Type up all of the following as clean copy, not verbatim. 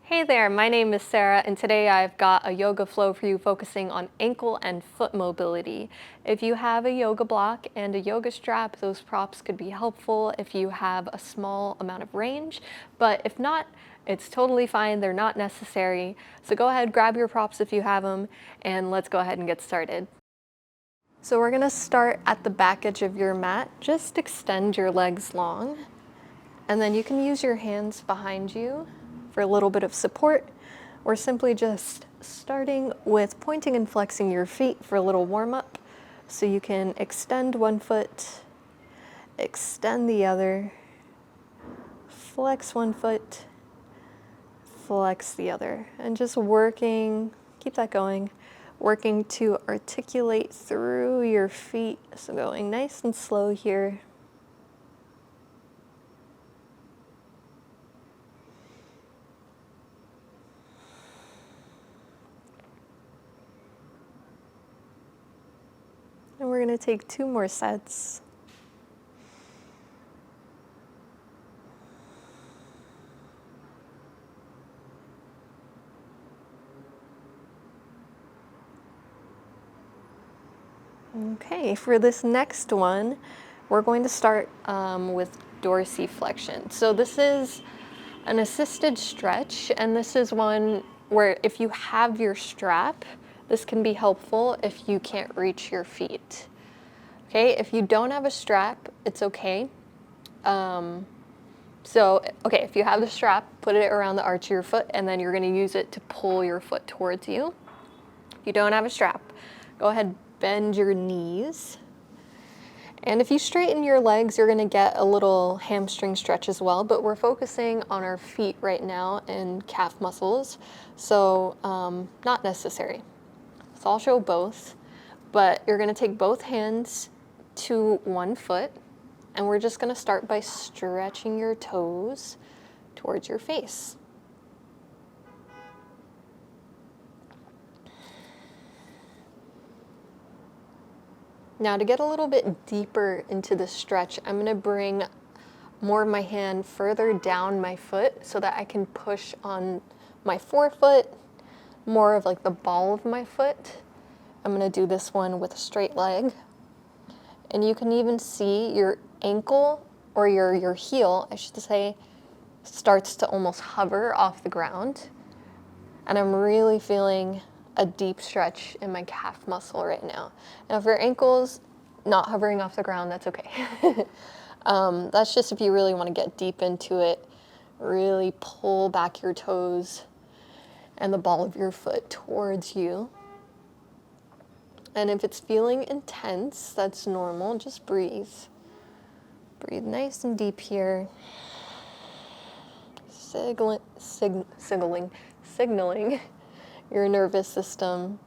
Hey there, my name is Sarah, and today I've got a yoga flow for you focusing on ankle and foot mobility. If you have a yoga block and a yoga strap, those props could be helpful if you have a small amount of range, but if not, it's totally fine. They're not necessary. So go ahead, grab your props if you have them, and let's go ahead and get started. So we're gonna start at the back edge of your mat. Just extend your legs long, and then you can use your hands behind you for a little bit of support, or simply just starting with pointing and flexing your feet for a little warm-up. So you can extend one foot, extend the other, flex one foot, flex the other, and just working, keep that going, working to articulate through your feet. So going nice and slow here. And we're going to take 2 more sets. Okay, for this next one, we're going to start with Dorsi Flexion. So this is an assisted stretch, and this is one where if you have your strap, this can be helpful if you can't reach your feet. Okay, if you don't have a strap, it's okay. Okay, if you have the strap, put it around the arch of your foot, and then you're going to use it to pull your foot towards you. If you don't have a strap, go ahead, bend your knees. And if you straighten your legs, you're going to get a little hamstring stretch as well, but we're focusing on our feet right now and calf muscles, so not necessary. So I'll show both, but you're going to take both hands to one foot, and we're just going to start by stretching your toes towards your face. Now to get a little bit deeper into the stretch, I'm going to bring more of my hand further down my foot so that I can push on my forefoot, more of like the ball of my foot. I'm going to do this one with a straight leg. And you can even see your ankle, or your heel, I should say, starts to almost hover off the ground. And I'm really feeling a deep stretch in my calf muscle right now. Now if your ankle's not hovering off the ground, that's okay. That's just if you really want to get deep into it, really pull back your toes and the ball of your foot towards you. And if it's feeling intense, that's normal, just breathe. Breathe nice and deep here. Signaling your nervous system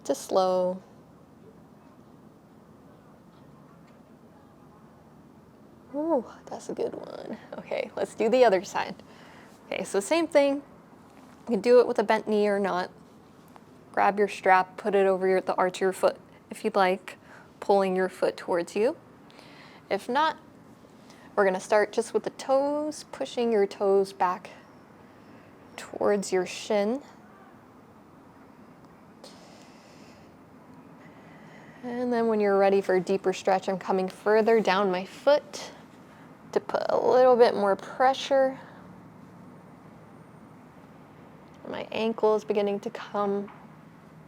to slow. Ooh, that's a good one. Okay, let's do the other side. Okay, so same thing. You can do it with a bent knee or not. Grab your strap, put it over the arch of your foot if you'd like, pulling your foot towards you. If not, we're gonna start just with the toes, pushing your toes back towards your shin. And then when you're ready for a deeper stretch, I'm coming further down my foot to put a little bit more pressure. My ankle is beginning to come.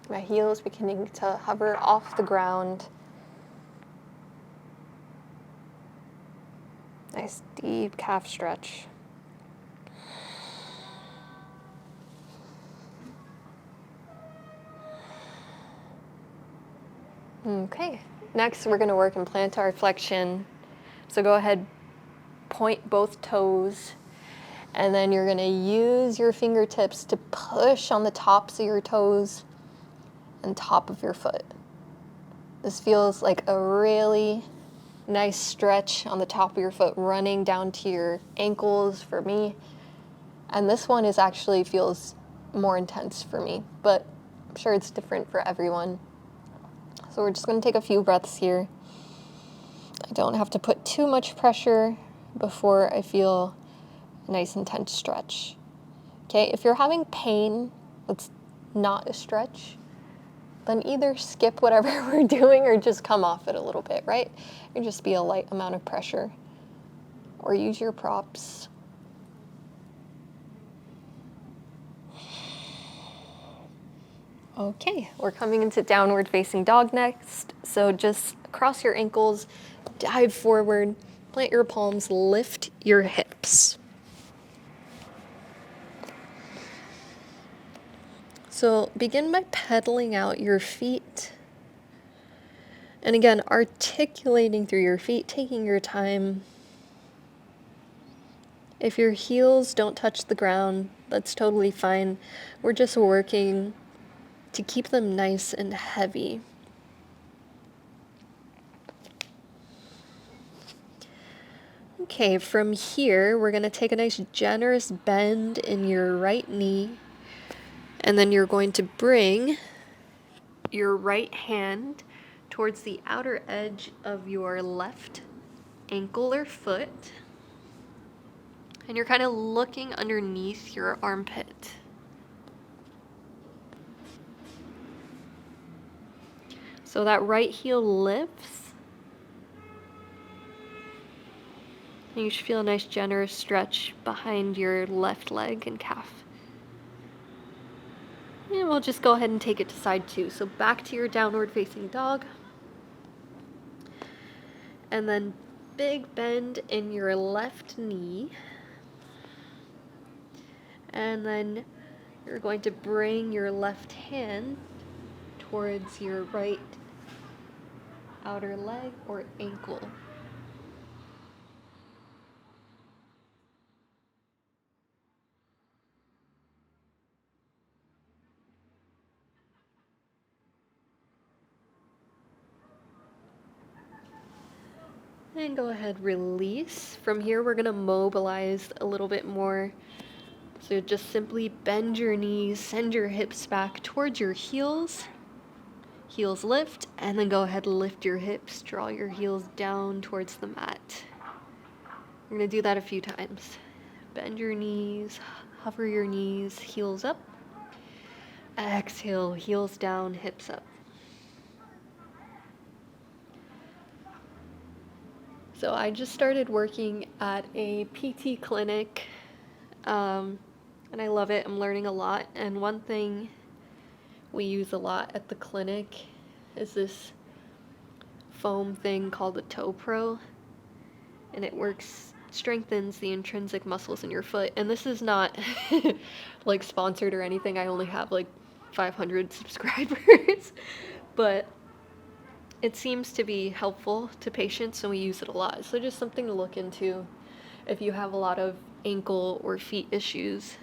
My heel is beginning to hover off the ground. Nice deep calf stretch. Okay, next we're going to work in plantar flexion. So go ahead, point both toes, and then you're going to use your fingertips to push on the tops of your toes and top of your foot. This feels like a really nice stretch on the top of your foot, running down to your ankles for me. And this one is actually feels more intense for me, but I'm sure it's different for everyone. So we're just going to take a few breaths here. I don't have to put too much pressure before I feel a nice intense stretch. Okay, if you're having pain, it's not a stretch, then either skip whatever we're doing or just come off it a little bit, right? Or just be a light amount of pressure. Or use your props. Okay, we're coming into downward facing dog next. So just cross your ankles, dive forward, plant your palms, lift your hips. So begin by pedaling out your feet. And again, articulating through your feet, taking your time. If your heels don't touch the ground, that's totally fine. We're just working to keep them nice and heavy. Okay, from here, we're going to take a nice generous bend in your right knee. And then you're going to bring your right hand towards the outer edge of your left ankle or foot. And you're kind of looking underneath your armpit. So that right heel lifts. And you should feel a nice generous stretch behind your left leg and calf. And we'll just go ahead and take it to side two. So back to your downward facing dog. And then big bend in your left knee. And then you're going to bring your left hand towards your right outer leg or ankle. And go ahead, release. From here, we're gonna mobilize a little bit more. So just simply bend your knees, send your hips back towards your heels. Heels lift, and then go ahead, lift your hips, draw your heels down towards the mat. We're gonna do that a few times. Bend your knees, hover your knees, heels up. Exhale, heels down, hips up. So I just started working at a PT clinic, and I love it. I'm learning a lot. And one thing we use a lot at the clinic is this foam thing called the Toe Pro, and it strengthens the intrinsic muscles in your foot. And this is not like sponsored or anything. I only have like 500 subscribers, but it seems to be helpful to patients, and we use it a lot. So just something to look into if you have a lot of ankle or feet issues.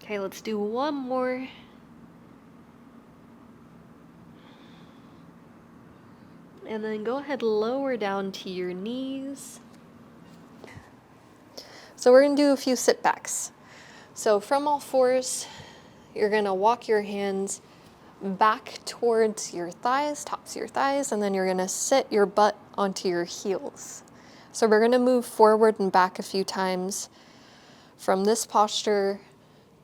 Okay, let's do one more. And then go ahead, lower down to your knees. So we're gonna do a few sit backs. So from all fours, you're gonna walk your hands back towards your thighs, tops of your thighs, and then you're gonna sit your butt onto your heels. So we're gonna move forward and back a few times. From this posture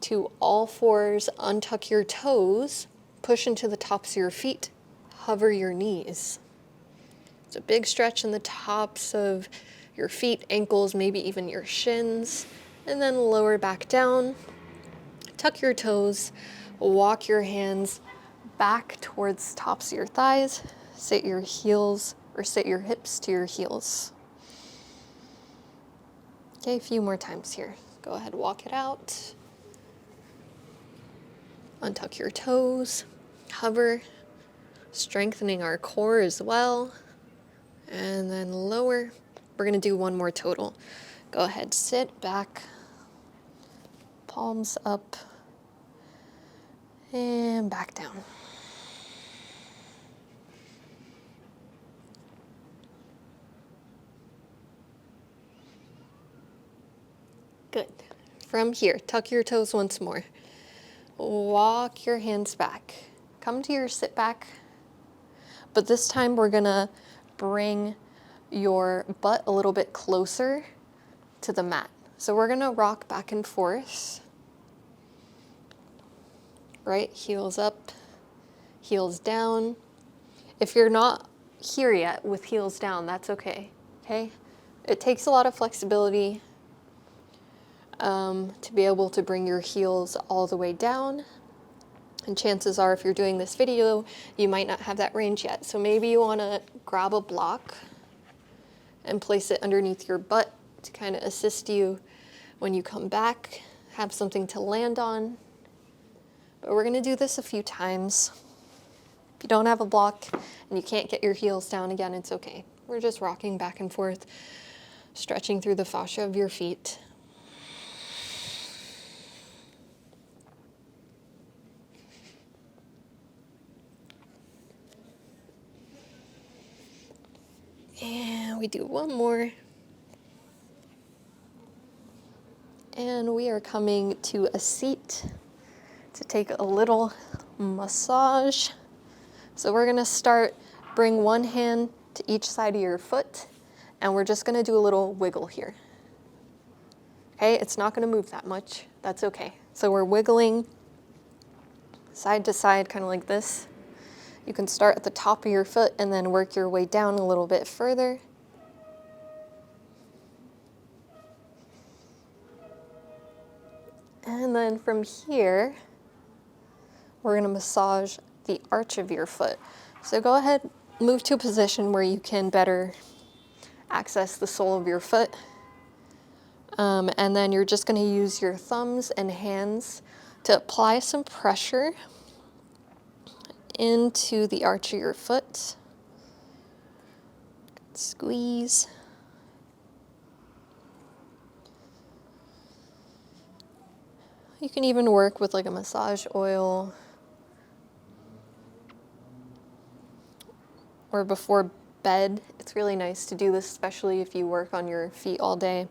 to all fours, untuck your toes, push into the tops of your feet, hover your knees. It's a big stretch in the tops of your feet, ankles, maybe even your shins, and then lower back down. Tuck your toes, walk your hands back towards tops of your thighs, sit your heels or sit your hips to your heels. Okay, a few more times here. Go ahead, walk it out. Untuck your toes, hover, strengthening our core as well. And then lower. We're gonna do one more total. Go ahead, sit back, palms up, and back down. Good. From here, tuck your toes once more. Walk your hands back. Come to your sit back, but this time we're gonna bring your butt a little bit closer to the mat. So we're gonna rock back and forth, right? Heels up, heels down. If you're not here yet with heels down, that's okay, okay? It takes a lot of flexibility to be able to bring your heels all the way down. And chances are, if you're doing this video, you might not have that range yet. So maybe you wanna grab a block and place it underneath your butt to kind of assist you when you come back, have something to land on. But we're gonna do this a few times. If you don't have a block and you can't get your heels down again, it's okay. We're just rocking back and forth, stretching through the fascia of your feet. And we do one more. And we are coming to a seat to take a little massage. So we're gonna start, bring one hand to each side of your foot, and we're just gonna do a little wiggle here. Okay, it's not gonna move that much, that's okay. So we're wiggling side to side, kind of like this. You can start at the top of your foot and then work your way down a little bit further. And then from here, we're gonna massage the arch of your foot. So go ahead, move to a position where you can better access the sole of your foot. And then you're just gonna use your thumbs and hands to apply some pressure into the arch of your foot. Squeeze. You can even work with like a massage oil or before bed. It's really nice to do this, especially if you work on your feet all day.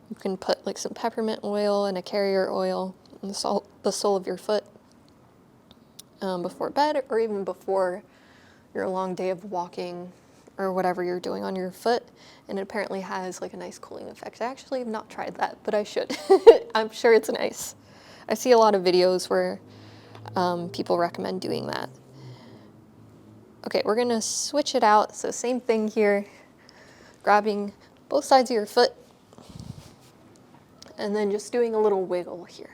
You can put like some peppermint oil and a carrier oil on the sole of your foot before bed, or even before your long day of walking or whatever you're doing on your foot. And it apparently has like a nice cooling effect. I actually have not tried that, but I should. I'm sure it's nice. I see a lot of videos where people recommend doing that. Okay, we're gonna switch it out. So same thing here, grabbing both sides of your foot and then just doing a little wiggle here.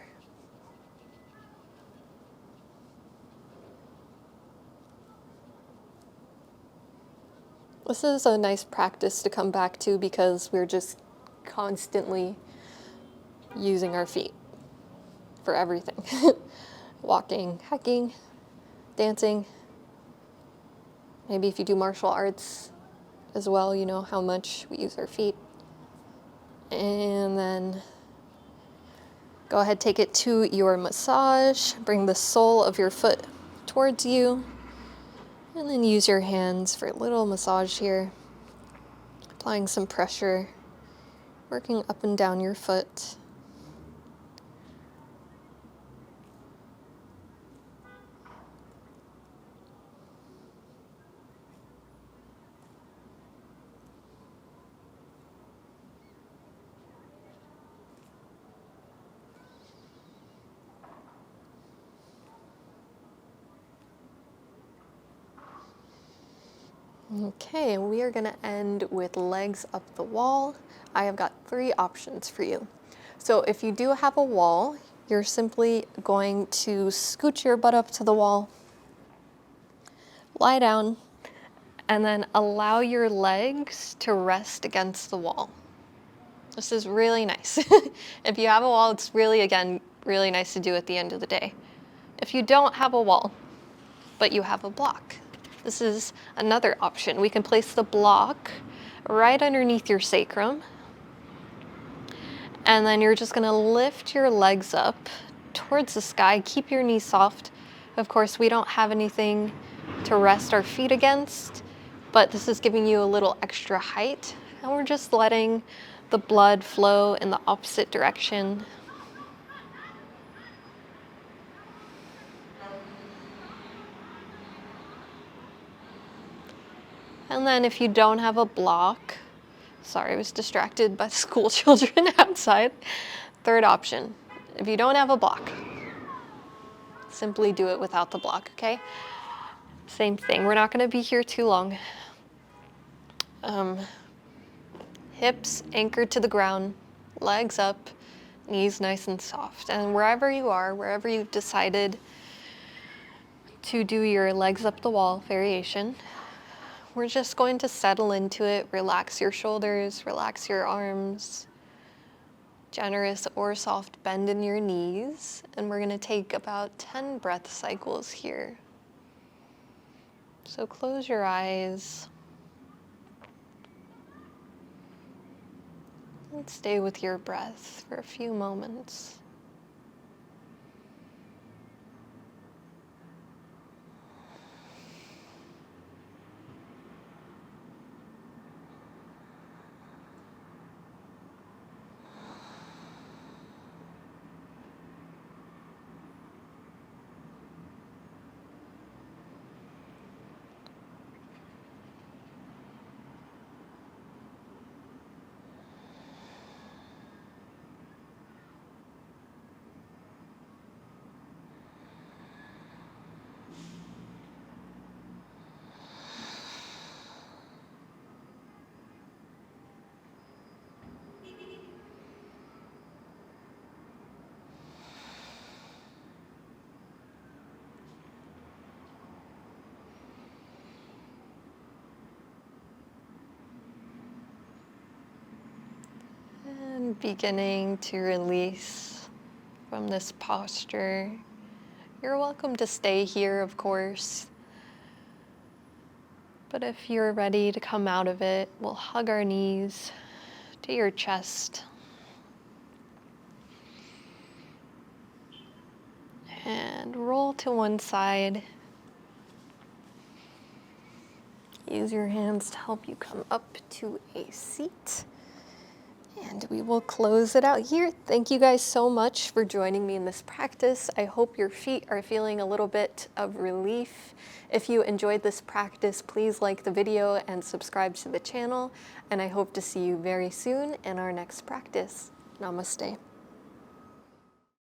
This is a nice practice to come back to because we're just constantly using our feet for everything. Walking, hiking, dancing. Maybe if you do martial arts as well, you know how much we use our feet. And then go ahead, take it to your massage. Bring the sole of your foot towards you. And then use your hands for a little massage here. Applying some pressure, working up and down your foot. Okay, and we are gonna end with legs up the wall. I have got 3 options for you. So if you do have a wall, you're simply going to scoot your butt up to the wall, lie down, and then allow your legs to rest against the wall. This is really nice. If you have a wall, it's really, again, really nice to do at the end of the day. If you don't have a wall, but you have a block, this is another option. We can place the block right underneath your sacrum, and then you're just gonna lift your legs up towards the sky. Keep your knees soft. Of course, we don't have anything to rest our feet against, but this is giving you a little extra height, and we're just letting the blood flow in the opposite direction. And then if you don't have a block, Sorry, I was distracted by the school children outside. Third option, if you don't have a block, simply do it without the block, okay? Same thing, we're not gonna be here too long. Hips anchored to the ground, legs up, knees nice and soft. And wherever you are, wherever you've decided to do your legs up the wall variation, we're just going to settle into it, relax your shoulders, relax your arms, generous or soft bend in your knees, and we're gonna take about 10 breath cycles here. So close your eyes. And stay with your breath for a few moments. And beginning to release from this posture. You're welcome to stay here, of course. But if you're ready to come out of it, we'll hug our knees to your chest. And roll to one side. Use your hands to help you come up to a seat. And we will close it out here. Thank you guys so much for joining me in this practice. I hope your feet are feeling a little bit of relief. If you enjoyed this practice, please like the video and subscribe to the channel. And I hope to see you very soon in our next practice. Namaste.